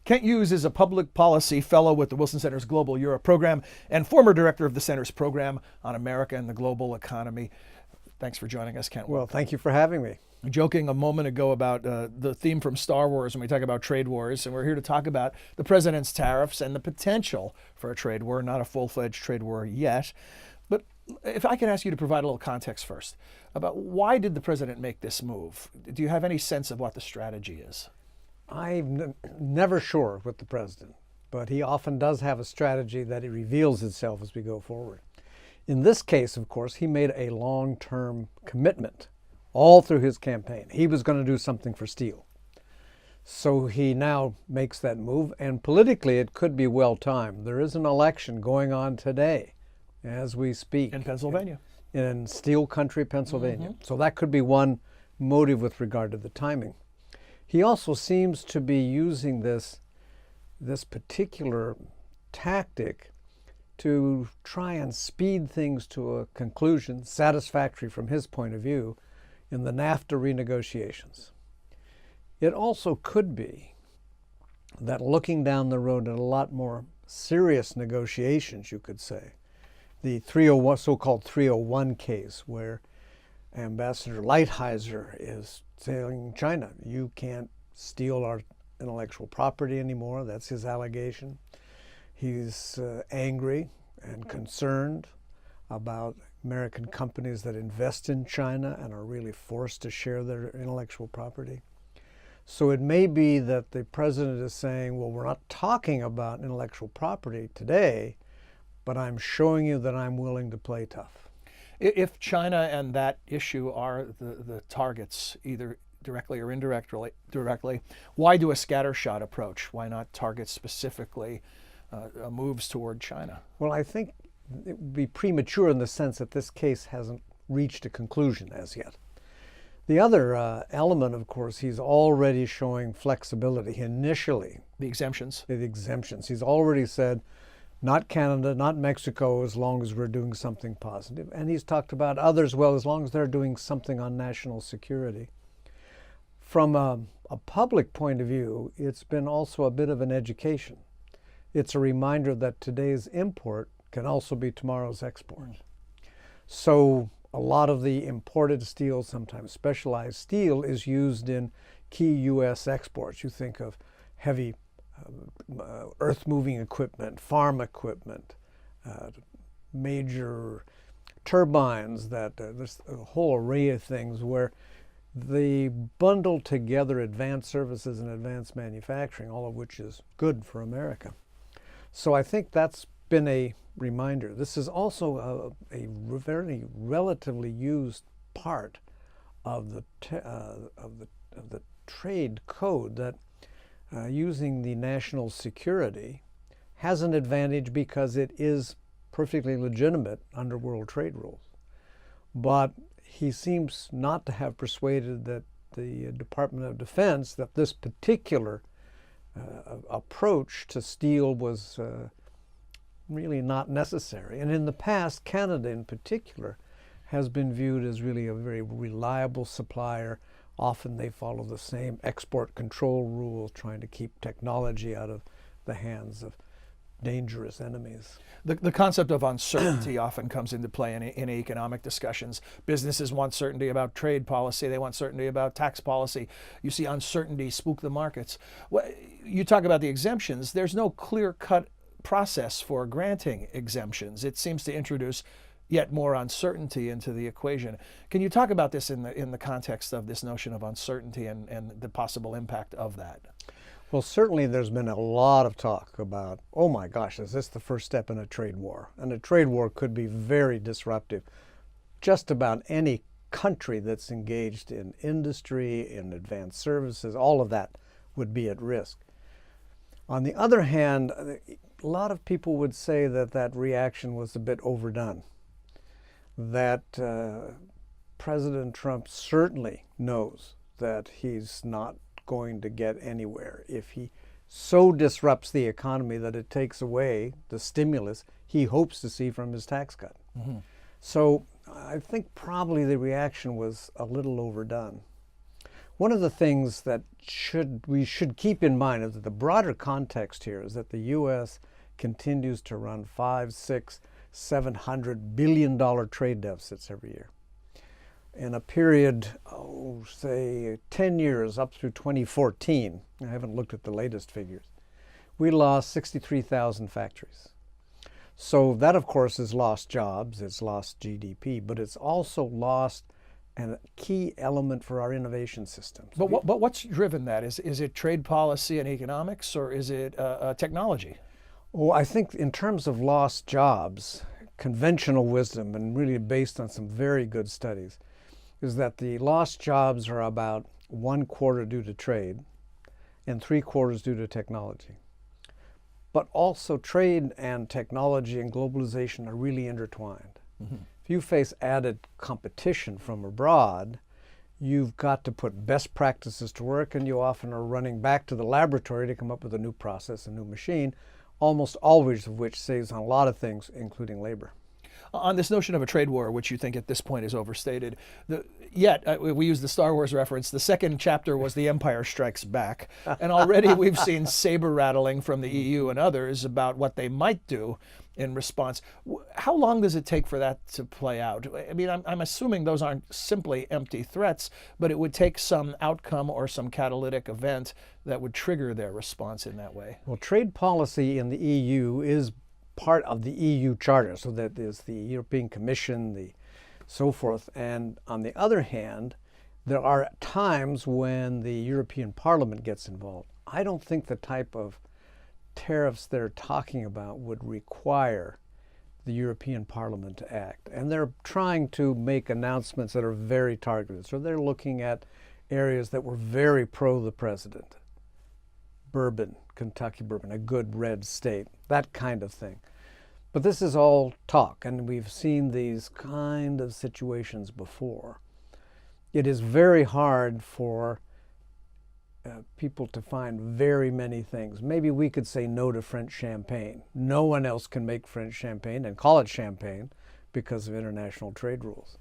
Kent Hughes is a public policy fellow with the Wilson Center's Global Europe program and former director of the Center's program on America and the global economy. Thanks for joining us, Kent. Well, thank you for having me. Joking a moment ago about the theme from Star Wars when we talk about trade wars, and we're here to talk about the president's tariffs and the potential for a trade war, not a full-fledged trade war yet. But if I could ask you to provide a little context first about why did the president make this move? Do you have any sense of what the strategy is? I'm never sure with the president, but he often does have a strategy that it reveals itself as we go forward. In this case, of course, he made a long-term commitment all through his campaign. He was going to do something for steel. So he now makes that move, and politically it could be well timed. There is an election going on today as we speak. In Pennsylvania. In steel country, Pennsylvania. So that could be one motive with regard to the timing. He also seems to be using this particular tactic to try and speed things to a conclusion, satisfactory from his point of view, in the NAFTA renegotiations. It also could be that looking down the road at a lot more serious negotiations, you could say, the so-called 301 case, where Ambassador Lighthizer is telling China, you can't steal our intellectual property anymore. That's his allegation. He's angry and concerned about American companies that invest in China and are really forced to share their intellectual property. So it may be that the president is saying, well, we're not talking about intellectual property today, but I'm showing you that I'm willing to play tough. If China and that issue are the targets, either directly or indirectly, why do a scattershot approach? Why not target specifically moves toward China? Well, I think it would be premature in the sense that this case hasn't reached a conclusion as yet. The other element, of course, he's already showing flexibility initially. The exemptions. The exemptions. He's already said, not Canada, not Mexico, as long as we're doing something positive. And he's talked about others, well, as long as they're doing something on national security. From a public point of view, it's been also a bit of an education. It's a reminder that today's import can also be tomorrow's export. So a lot of the imported steel, sometimes specialized steel, is used in key U.S. exports. You think of heavy earth-moving equipment, farm equipment, major turbines, there's a whole array of things where they bundle together advanced services and advanced manufacturing, all of which is good for America. So I think that's been a reminder. This is also a very relatively used part of the trade code, that using the national security has an advantage because it is perfectly legitimate under world trade rules. But he seems not to have persuaded that the Department of Defense that this particular approach to steel was really not necessary. And in the past, Canada in particular has been viewed as really a very reliable supplier. Often they follow the same export control rules, trying to keep technology out of the hands of dangerous enemies. The concept of uncertainty often comes into play in economic discussions. Businesses want certainty about trade policy. They want certainty about tax policy. You see uncertainty spook the markets. You talk about the exemptions. There's no clear-cut process for granting exemptions. It seems to introduce yet more uncertainty into the equation. Can you talk about this in the context of this notion of uncertainty and the possible impact of that? Well, certainly there's been a lot of talk about, oh my gosh, is this the first step in a trade war? And a trade war could be very disruptive. Just about any country that's engaged in industry, in advanced services, all of that would be at risk. On the other hand, a lot of people would say that that reaction was a bit overdone. That President Trump certainly knows that he's not going to get anywhere if he so disrupts the economy that it takes away the stimulus he hopes to see from his tax cut. So I think probably the reaction was a little overdone. One of the things that we should keep in mind is that the broader context here is that the U.S. continues to run $500, $600, $700 billion trade deficits every year. In a period, say 10 years up through 2014, I haven't looked at the latest figures, we lost 63,000 factories. So that, of course, is lost jobs, it's lost GDP, but it's also lost a key element for our innovation systems. But what's driven that? Is it trade policy and economics, or is it technology? Well, I think in terms of lost jobs, conventional wisdom, and really based on some very good studies, is that the lost jobs are about 1/4 due to trade and 3/4 due to technology. But also trade and technology and globalization are really intertwined. Mm-hmm. If you face added competition from abroad, you've got to put best practices to work, and you often are running back to the laboratory to come up with a new process, a new machine, almost always of which saves on a lot of things, including labor. On this notion of a trade war, which you think at this point is overstated, we use the Star Wars reference. The second chapter was The Empire Strikes Back. And already we've seen saber rattling from the EU and others about what they might do in response. How long does it take for that to play out? I mean, I'm assuming those aren't simply empty threats, but it would take some outcome or some catalytic event that would trigger their response in that way. Well, trade policy in the EU is part of the EU Charter, so that is the European Commission, the so forth. And on the other hand, there are times when the European Parliament gets involved. I don't think the type of tariffs they're talking about would require the European Parliament to act. And they're trying to make announcements that are very targeted. So they're looking at areas that were very pro the president. Bourbon, Kentucky bourbon, a good red state, that kind of thing. But this is all talk, and we've seen these kind of situations before. It is very hard for people to find very many things. Maybe we could say no to French champagne. No one else can make French champagne and call it champagne because of international trade rules.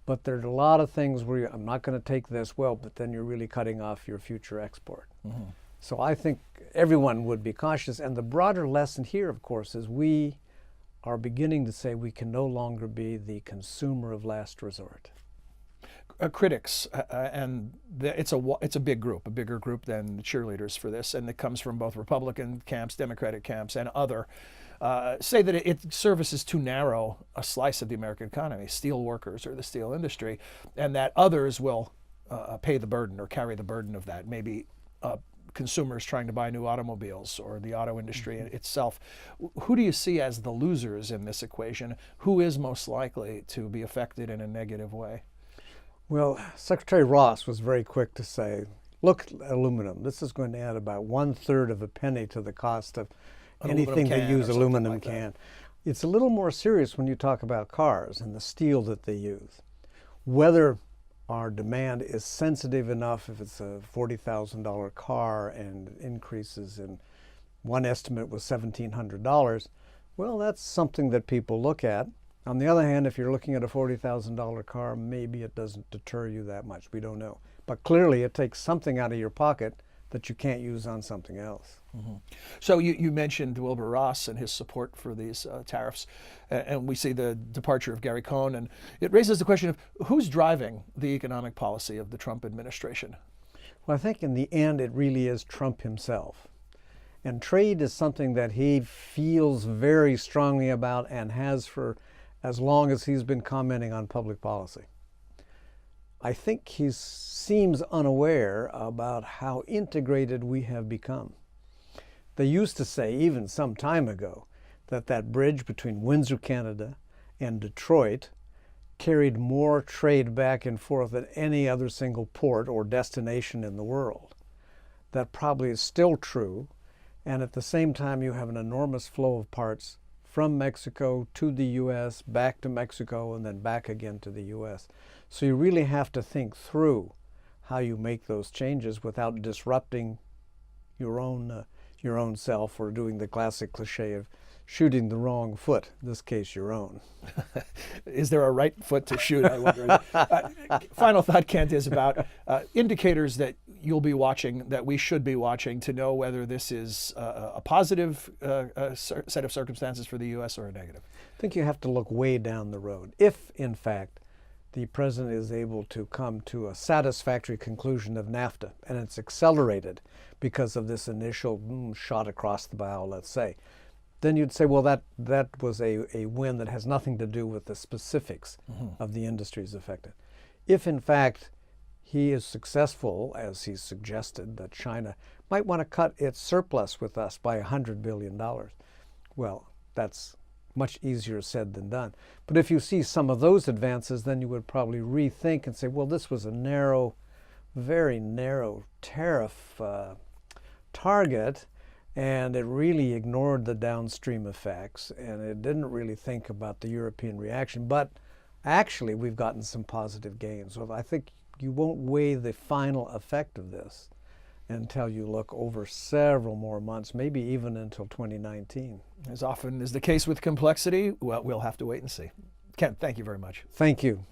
But there's a lot of things where I'm not going to take this, well, but then you're really cutting off your future export. Mm-hmm. So I think everyone would be cautious. And the broader lesson here, of course, is we are beginning to say we can no longer be the consumer of last resort. Critics, it's a big group, a bigger group than the cheerleaders for this, and it comes from both Republican camps, Democratic camps, and other, say that it services too narrow a slice of the American economy, steel workers or the steel industry, and that others will pay the burden or carry the burden of that, maybe consumers trying to buy new automobiles or the auto industry itself. Who do you see as the losers in this equation? Who is most likely to be affected in a negative way? Well, Secretary Ross was very quick to say, look, aluminum, this is going to add about 1/3 of a penny to the cost of anything that use aluminum can. It's a little more serious when you talk about cars and the steel that they use. Whether our demand is sensitive enough, if it's a $40,000 car and increases in, one estimate was $1,700, well, that's something that people look at. On the other hand, if you're looking at a $40,000 car, maybe it doesn't deter you that much. We don't know. But clearly it takes something out of your pocket that you can't use on something else. Mm-hmm. So you mentioned Wilbur Ross and his support for these tariffs, and we see the departure of Gary Cohn, and it raises the question of who's driving the economic policy of the Trump administration? Well, I think in the end it really is Trump himself. And trade is something that he feels very strongly about and has for as long as he's been commenting on public policy. I think he seems unaware about how integrated we have become. They used to say, even some time ago, that bridge between Windsor, Canada, and Detroit carried more trade back and forth than any other single port or destination in the world. That probably is still true, and at the same time you have an enormous flow of parts from Mexico to the U.S., back to Mexico, and then back again to the U.S. So you really have to think through how you make those changes without disrupting your own self, or doing the classic cliche of shooting the wrong foot, in this case your own. Is there a right foot to shoot, I wonder? Final thought, Kent, is about indicators that you'll be watching, that we should be watching, to know whether this is a positive set of circumstances for the U.S. or a negative. I think you have to look way down the road. If, in fact, the president is able to come to a satisfactory conclusion of NAFTA, and it's accelerated because of this initial shot across the bow, let's say, then you'd say, well, that was a win that has nothing to do with the specifics of the industries affected. If, in fact, he is successful, as he's suggested, that China might want to cut its surplus with us by $100 billion, well, that's much easier said than done. But if you see some of those advances, then you would probably rethink and say, well, this was a narrow, very narrow tariff target, and it really ignored the downstream effects, and it didn't really think about the European reaction. But actually, we've gotten some positive gains. So I think you won't weigh the final effect of this until you look over several more months, maybe even until 2019. As often is the case with complexity, well, we'll have to wait and see. Kent, thank you very much. Thank you.